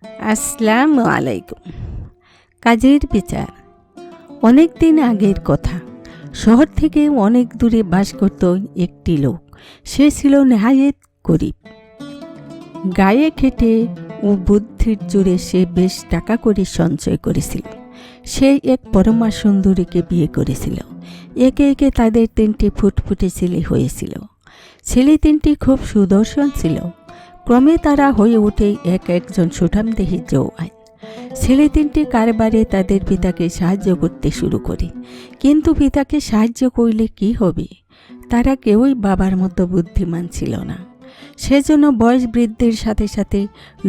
আসসালামু আলাইকুম। কাজের বিচার। অনেক দিন আগের কথা। শহর থেকে অনেক দূরে বাস করত একটি লোক। সে ছিল নেহায়েত গরিব। গায়ে খেটে ও বুদ্ধির জোরে সে বেশ টাকা করে সঞ্চয় করেছিল। সে এক পরমা সুন্দরীকে বিয়ে করেছিল। একে একে তাদের 3টি ফুটফুটে ছেলে হয়েছিল। ছেলে 3টি খুব সুদর্শন ছিল। ক্রমে তারা হয়ে ওঠে একজন সুঠামদেহী জওয়ান। ছেলে 3টি কারবারে তাদের পিতাকে সাহায্য করতে শুরু করে। কিন্তু পিতাকে সাহায্য করলে কি হবে? তারা কেউই বাবার মতো বুদ্ধিমান ছিল না। সেজন্য বয়স বৃদ্ধির সাথে সাথে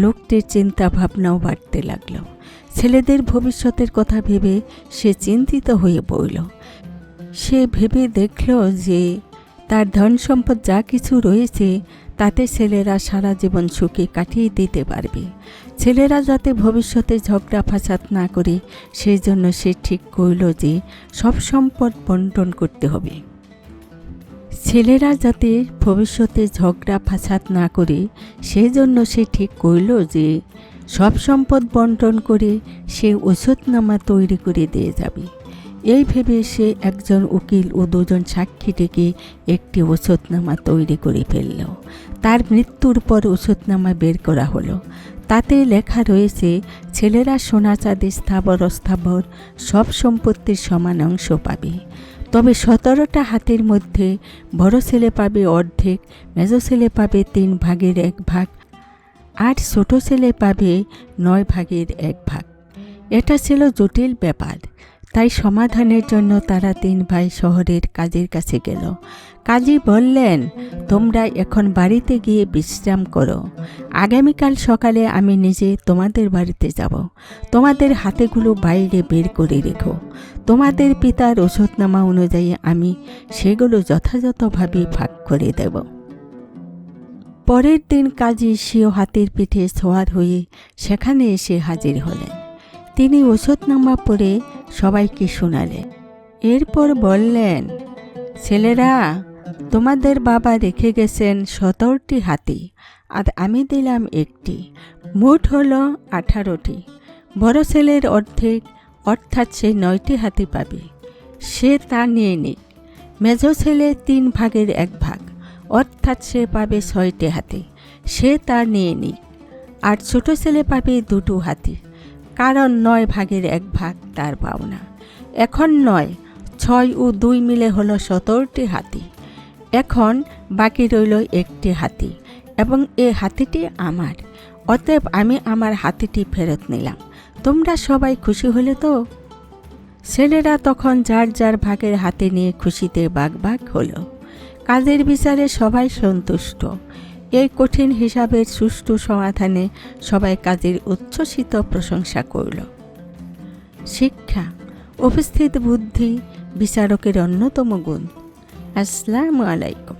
লোকটির চিন্তা ভাবনাও বাড়তে লাগল। ছেলেদের ভবিষ্যতের কথা ভেবে সে চিন্তিত হয়ে পড়ল। সে ভেবে দেখল যে তার ধন সম্পদ যা কিছু রয়েছে তাতে ছেলেরা সারা জীবন সুখে কাটিয়ে দিতে পারবে। ছেলেরা যাতে ভবিষ্যতে ঝগড়া ফাসাদ না করে সেই জন্য সে ঠিক করল যে সব সম্পদ বন্টন করতে হবে। ছেলেরা যাতে ভবিষ্যতে ঝগড়া ফাসাদ না করে সেই জন্য সে ঠিক করল যে সব সম্পদ বন্টন করে সে ওষুধনামা তৈরি করে দিয়ে যাবে। এই ভেবে সে একজন উকিল ও 2জন সাক্ষী ডেকে একটি ওষুধনামা তৈরি করে ফেলল। তার মৃত্যুর পর ওষুধনামা বের করা হলো। তাতে লেখা রয়েছে ছেলেরা সোনা চাঁদি স্থাবর অস্থাবর সব সম্পত্তির সমান অংশ পাবে। তবে 17টা হাতের মধ্যে বড় ছেলে পাবে অর্ধেক, মেজ ছেলে পাবে 3 ভাগের 1 ভাগ, আর ছোট ছেলে পাবে 9 ভাগের 1 ভাগ। এটা ছিল জটিল ব্যাপার। তাই সমাধানের জন্য তারা 3 ভাই শহরের কাজীর কাছে গেল। কাজী বললেন, তোমরা এখন বাড়িতে গিয়ে বিশ্রাম করো। আগামীকাল সকালে আমি নিজে তোমাদের বাড়িতে যাব। তোমাদের হাতেগুলো বাইরে বের করে রেখো। তোমাদের পিতার ওষুধনামা অনুযায়ী আমি সেগুলো যথাযথভাবে ভাগ করে দেব। পরের দিন কাজী সেও হাতের পিঠে সওয়ার হয়ে সেখানে এসে হাজির হলেন। তিনি ওষুধনামা পড়ে সবাইকে শোনালেন। এরপর বললেন, ছেলেরা, তোমাদের বাবা রেখে গেছেন 17টি হাতি, আর আমি দিলাম 1টি, মোট হলো 18টি। বড় ছেলের অর্ধেক অর্থাৎ সে 9টি হাতি পাবে, সে তা নিয়ে নিক। মেজ ছেলে 3 ভাগের 1 ভাগ অর্থাৎ সে পাবে 6টি হাতি, সে তা নিয়ে নিক। আর ছোট ছেলে পাবে 2টো হাতি, কারণ 9 ভাগের 1 ভাগ তার পাওনা। এখন 9, 6 ও 2 মিলে হলো 17টি হাতি। এখন বাকি রইল 1টি হাতি, এবং এই হাতিটি আমার। অতএব আমি আমার হাতিটি ফেরত নিলাম। তোমরা সবাই খুশি হলে তো? ছেলেরা তখন যার যার ভাগের হাতি নিয়ে খুশিতে বাগবাগ হলো। কাজের বিচারে সবাই সন্তুষ্ট। এই কঠিন হিসাবের সুষ্ঠু সমাধানে সবাই কাজের উচ্ছ্বসিত প্রশংসা করল। শিক্ষা। উপস্থিত বুদ্ধি বিচারকের অন্যতম গুণ। আসসালামু আলাইকুম।